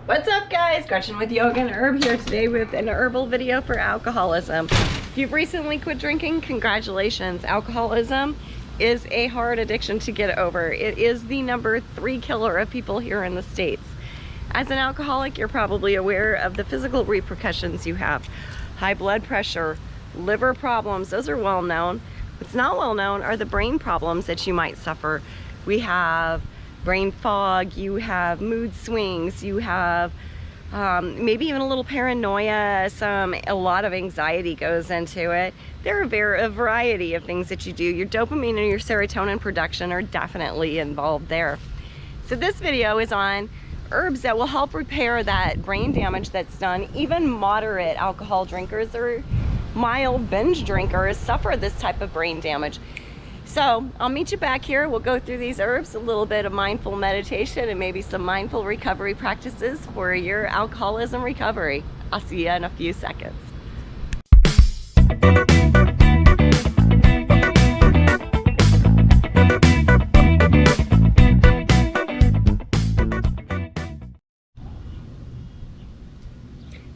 What's up, guys? Gretchen with Yoga and Herb here today with an herbal video for alcoholism. If you've recently quit drinking, congratulations. Alcoholism is a hard addiction to get over. It is the #3 killer of people here in the States. As an alcoholic, you're probably aware of the physical repercussions you have. High blood pressure, liver problems, those are well known. What's not well known are the brain problems that you might suffer. We have brain fog, you have mood swings, you have maybe even a little paranoia, a lot of anxiety goes into it. There are a variety of things that you do. Your dopamine and your serotonin production are definitely involved there. So this video is on herbs that will help repair that brain damage that's done. Even moderate alcohol drinkers or mild binge drinkers suffer this type of brain damage. So I'll meet you back here. We'll go through these herbs, a little bit of mindful meditation, and maybe some mindful recovery practices for your alcoholism recovery. I'll see you in a few seconds.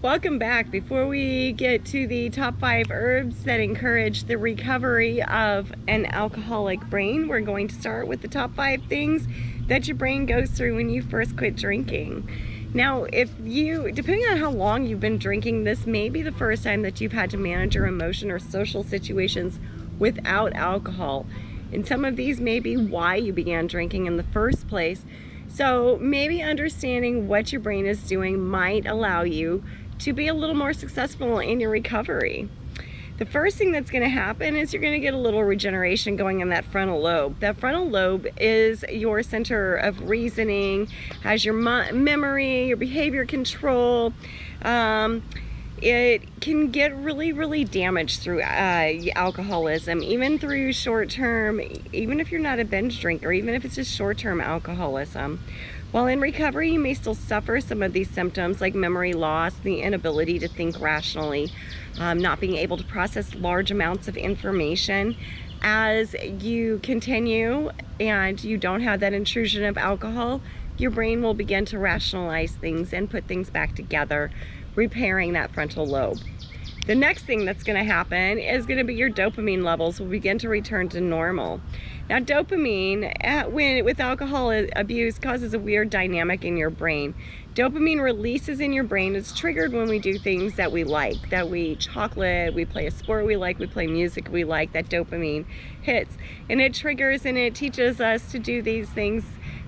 Welcome back. Before we get to the top 5 herbs that encourage the recovery of an alcoholic brain, we're going to start with the top 5 things that your brain goes through when you first quit drinking. Now, depending on how long you've been drinking, this may be the first time that you've had to manage your emotion or social situations without alcohol. And some of these may be why you began drinking in the first place. So maybe understanding what your brain is doing might allow you to be a little more successful in your recovery. The first thing that's going to happen is you're going to get a little regeneration going in that frontal lobe. That frontal lobe is your center of reasoning, has your memory, your behavior control. It can get really damaged through alcoholism, even through short-term, even if you're not a binge drinker, even if it's just short-term alcoholism. While in recovery, you may still suffer some of these symptoms like memory loss, the inability to think rationally, not being able to process large amounts of information. As you continue and you don't have that intrusion of alcohol, your brain will begin to rationalize things and put things back together, repairing that frontal lobe. The next thing that's going to happen is going to be your dopamine levels will begin to return to normal. Now, dopamine, with alcohol abuse, causes a weird dynamic in your brain. Dopamine releases in your brain. It's triggered when we do things that we like, that we eat chocolate, we play a sport we like, we play music we like, that dopamine hits. And it triggers and it teaches us to do these things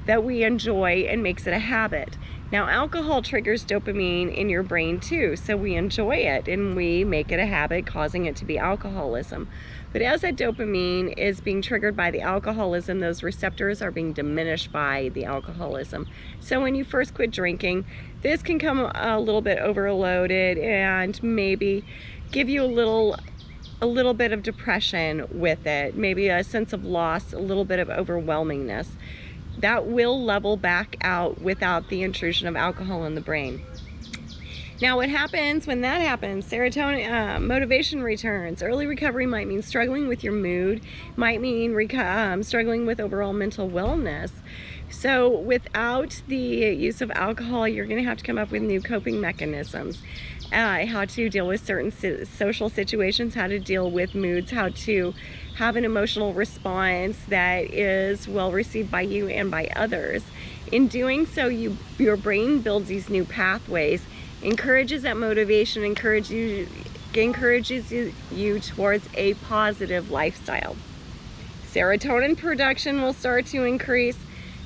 that we enjoy and makes it a habit. Now, alcohol triggers dopamine in your brain too, so we enjoy it and we make it a habit, causing it to be alcoholism. But as that dopamine is being triggered by the alcoholism, those receptors are being diminished by the alcoholism. So when you first quit drinking, this can come a little bit overloaded and maybe give you a little bit of depression with it, maybe a sense of loss, a little bit of overwhelmingness. That will level back out without the intrusion of alcohol in the brain. Now, what happens when that happens? Serotonin, motivation returns. Early recovery might mean struggling with your mood, might mean struggling with overall mental wellness. So without the use of alcohol, you're going to have to come up with new coping mechanisms. How to deal with certain social situations, how to deal with moods, how to have an emotional response that is well received by you and by others. In doing so, your brain builds these new pathways, encourages that motivation, encourages you towards a positive lifestyle. Serotonin production will start to increase.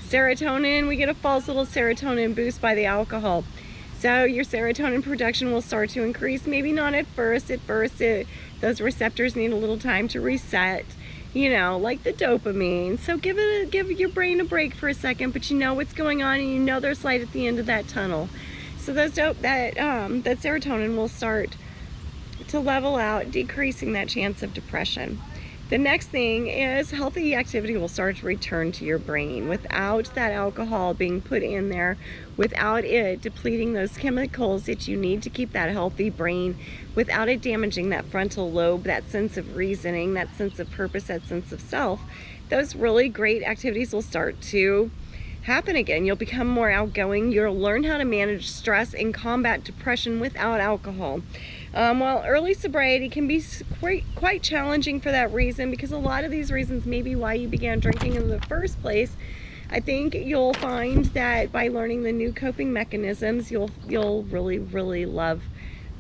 Serotonin, we get a false little serotonin boost by the alcohol. So your serotonin production will start to increase, maybe not at first. Those receptors need a little time to reset, like the dopamine. So give your brain a break for a second, but you know what's going on and you know there's light at the end of that tunnel. So that serotonin will start to level out, decreasing that chance of depression. The next thing is healthy activity will start to return to your brain without that alcohol being put in there, without it depleting those chemicals that you need to keep that healthy brain, without it damaging that frontal lobe, that sense of reasoning, that sense of purpose, that sense of self. Those really great activities will start to happen again. You'll become more outgoing. You'll learn how to manage stress and combat depression without alcohol. While early sobriety can be quite challenging for that reason, because a lot of these reasons may be why you began drinking in the first place, I think you'll find that by learning the new coping mechanisms, you'll really love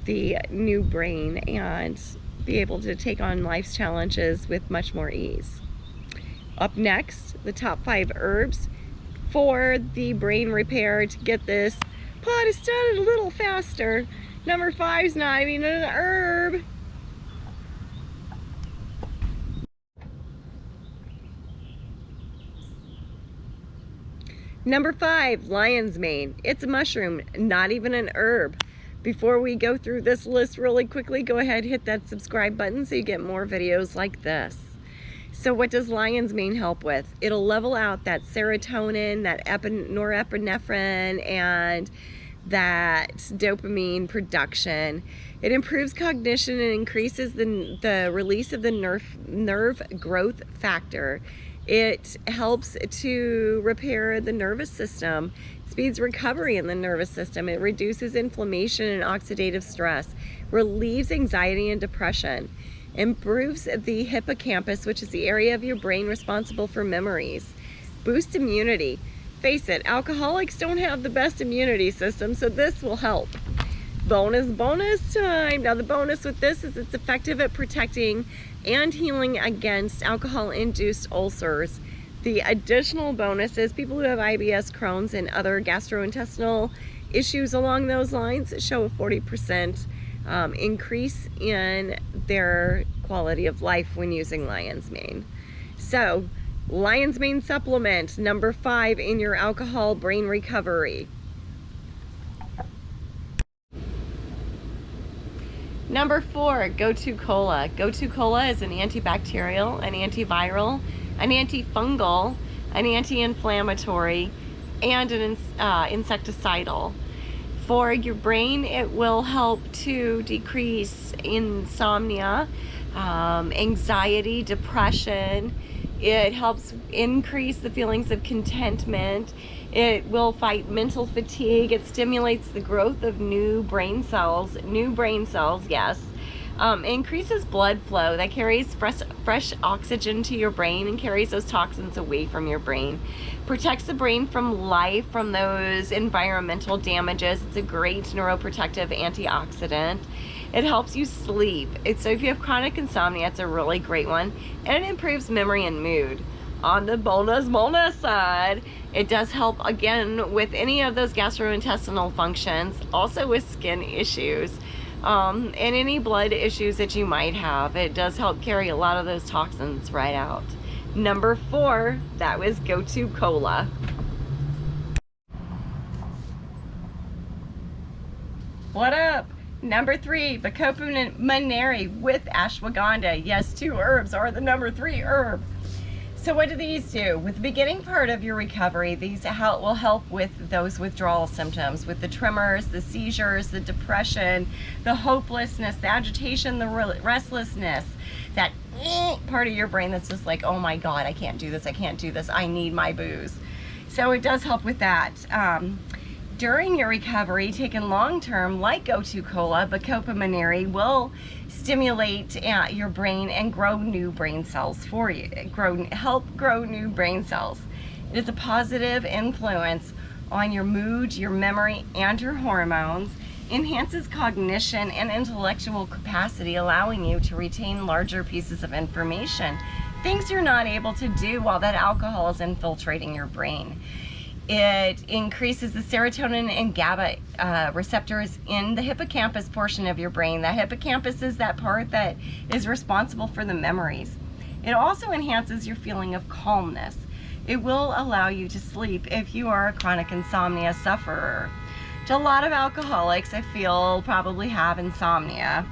the new brain and be able to take on life's challenges with much more ease. Up next, the top 5 herbs for the brain repair to get this party started a little faster. Number 5 is not even an herb. Number 5, lion's mane. It's a mushroom, not even an herb. Before we go through this list really quickly, go ahead, hit that subscribe button so you get more videos like this. So what does lion's mane help with? It'll level out that serotonin, that norepinephrine, and that dopamine production. It improves cognition and increases the release of the nerve growth factor. It helps to repair the nervous system, speeds recovery in the nervous system. It reduces inflammation and oxidative stress, relieves anxiety and depression, improves the hippocampus, which is the area of your brain responsible for memories, boosts immunity. Face it, alcoholics don't have the best immunity system, so this will help. Bonus time. Now the bonus with this is it's effective at protecting and healing against alcohol-induced ulcers. The additional bonus is people who have IBS, Crohn's, and other gastrointestinal issues along those lines show a 40% increase in their quality of life when using lion's mane. So, lion's mane supplement, number 5 in your alcohol brain recovery. Number 4, Goto Kola. Goto Kola is an antibacterial, an antiviral, an antifungal, an anti-inflammatory, and an insecticidal. For your brain, it will help to decrease insomnia, anxiety, depression. It helps increase the feelings of contentment. It will fight mental fatigue. It stimulates the growth of new brain cells, yes. Increases blood flow. That carries fresh oxygen to your brain and carries those toxins away from your brain. Protects the brain from life, from those environmental damages. It's a great neuroprotective antioxidant. It helps you sleep. So if you have chronic insomnia, it's a really great one. And it improves memory and mood. On the bonus side, it does help again with any of those gastrointestinal functions, also with skin issues, and any blood issues that you might have. It does help carry a lot of those toxins right out. Number 4, that was Goto Kola. What up? Number 3, Bacopa Maneri with ashwagandha. Yes, 2 herbs are the number 3 herb. So what do these do? With the beginning part of your recovery, these will help with those withdrawal symptoms, with the tremors, the seizures, the depression, the hopelessness, the agitation, the restlessness, that part of your brain that's just like, oh my God, I can't do this, I need my booze. So it does help with that. During your recovery, taken long-term, like Goto Kola, Bacopa Maneri will stimulate your brain and grow new brain cells for you. Help grow new brain cells. It is a positive influence on your mood, your memory, and your hormones. Enhances cognition and intellectual capacity, allowing you to retain larger pieces of information. Things you're not able to do while that alcohol is infiltrating your brain. It increases the serotonin and GABA receptors in the hippocampus portion of your brain. The hippocampus is that part that is responsible for the memories. It also enhances your feeling of calmness. It will allow you to sleep if you are a chronic insomnia sufferer. A lot of alcoholics, I feel, probably have insomnia.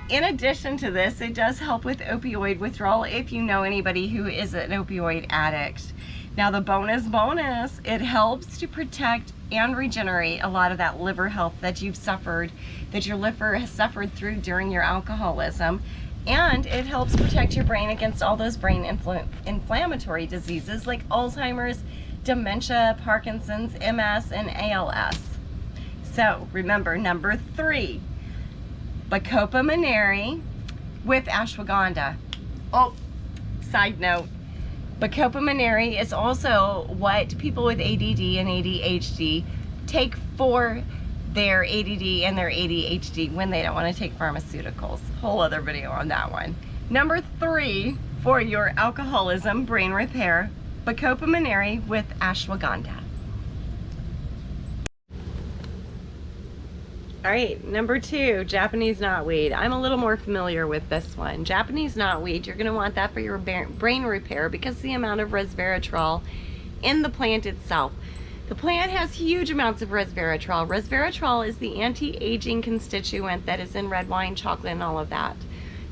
In addition to this, it does help with opioid withdrawal if you know anybody who is an opioid addict. Now the bonus, it helps to protect and regenerate a lot of that liver health that you've suffered, that your liver has suffered through during your alcoholism. And it helps protect your brain against all those brain inflammatory diseases like Alzheimer's, dementia, Parkinson's, MS, and ALS. So remember, number 3, Bacopa monnieri with ashwagandha. Oh, side note, Bacopa monnieri is also what people with ADD and ADHD take for their ADD and their ADHD when they don't want to take pharmaceuticals. Whole other video on that one. Number 3 for your alcoholism brain repair, Bacopa monnieri with ashwagandha. All right, number 2, Japanese knotweed. I'm a little more familiar with this one. Japanese knotweed, you're gonna want that for your brain repair because of the amount of resveratrol in the plant itself. The plant has huge amounts of resveratrol. Resveratrol is the anti-aging constituent that is in red wine, chocolate, and all of that.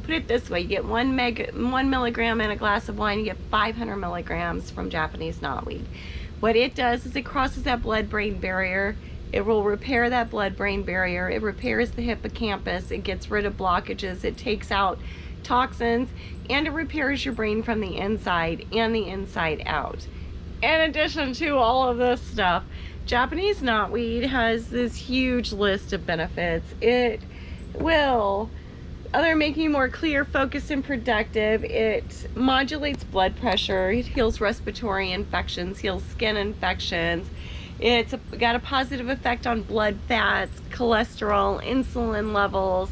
Put it this way, you get 1 milligram in a glass of wine, you get 500 milligrams from Japanese knotweed. What it does is it crosses that blood-brain barrier. It will repair that blood-brain barrier. It repairs the hippocampus. It gets rid of blockages. It takes out toxins, and it repairs your brain from the inside and the inside out. In addition to all of this stuff, Japanese knotweed has this huge list of benefits. It will make you more clear, focused, and productive. It modulates blood pressure. It heals respiratory infections, heals skin infections. It's got a positive effect on blood fats, cholesterol, insulin levels,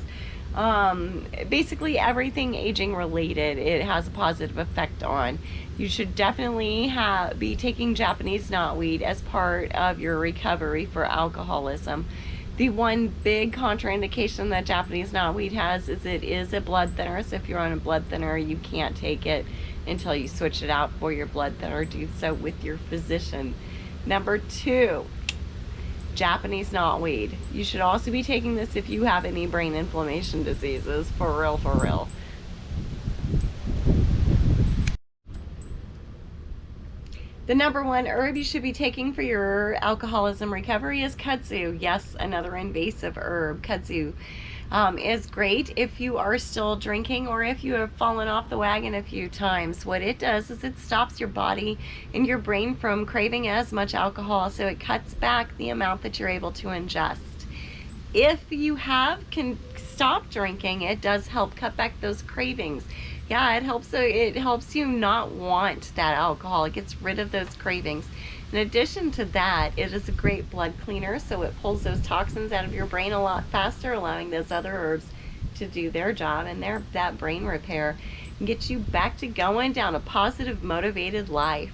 basically everything aging related it has a positive effect on. You should definitely be taking Japanese knotweed as part of your recovery for alcoholism. The one big contraindication that Japanese knotweed has is it is a blood thinner, so if you're on a blood thinner, you can't take it until you switch it out for your blood thinner. Do so with your physician. Number 2, Japanese knotweed. You should also be taking this if you have any brain inflammation diseases, for real, for real. The number 1 herb you should be taking for your alcoholism recovery is kudzu. Yes, another invasive herb. Kudzu is great if you are still drinking or if you have fallen off the wagon a few times. What it does is it stops your body and your brain from craving as much alcohol, so it cuts back the amount that you're able to ingest. If you can stop drinking, it does help cut back those cravings. Yeah, it helps you not want that alcohol. It gets rid of those cravings. In addition to that, it is a great blood cleaner, so it pulls those toxins out of your brain a lot faster, allowing those other herbs to do their job and that brain repair and get you back to going down a positive, motivated life.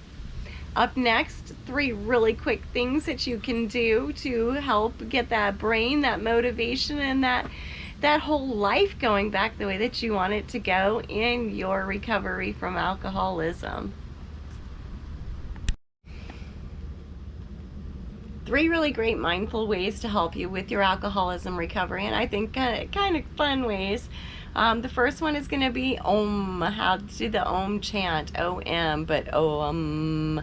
Up next, 3 really quick things that you can do to help get that brain, that motivation, and that whole life going back the way that you want it to go in your recovery from alcoholism. 3 really great mindful ways to help you with your alcoholism recovery, and I think kind of fun ways. The first one is going to be Om. How to do the Om chant, O-M, but Om.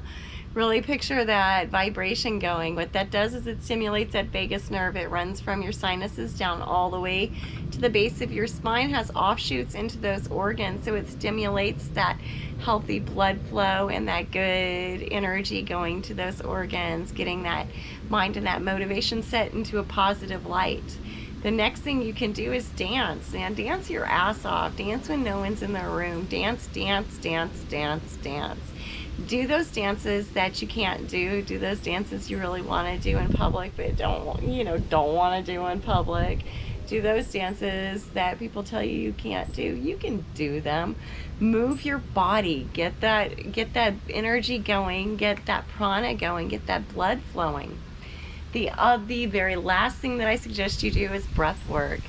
Really picture that vibration going. What that does is it stimulates that vagus nerve. It runs from your sinuses down all the way to the base of your spine, has offshoots into those organs, so it stimulates that healthy blood flow and that good energy going to those organs, getting that mind and that motivation set into a positive light. The next thing you can do is dance, man. Dance your ass off. Dance when no one's in the room. Dance, dance, dance, dance, dance. Do those dances that you can't do. Do those dances you really want to do in public but don't want to do in public. Do those dances that people tell you can't do. You can do them. Move your body. Get that energy going. Get that prana going. Get that blood flowing. The very last thing that I suggest you do is breath work.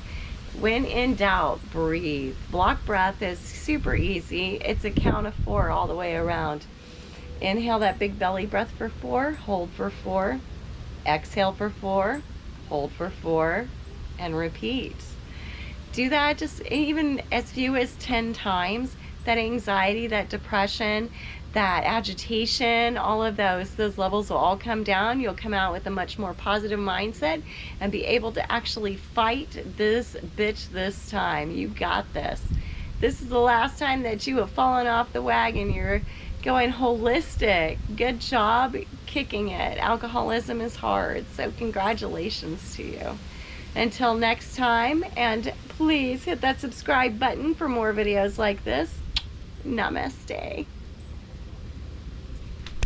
When in doubt, breathe. Block breath is super easy. It's a count of 4 all the way around. Inhale that big belly breath for 4, hold for 4, exhale for 4, hold for 4, and repeat. Do that just even as few as 10 times. That anxiety, that depression, that agitation, all of those levels will all come down. You'll come out with a much more positive mindset and be able to actually fight this bitch this time. You got this. This is the last time that you have fallen off the wagon. going holistic. Good job kicking it. Alcoholism is hard, so congratulations to you. Until next time, and please hit that subscribe button for more videos like this. Namaste.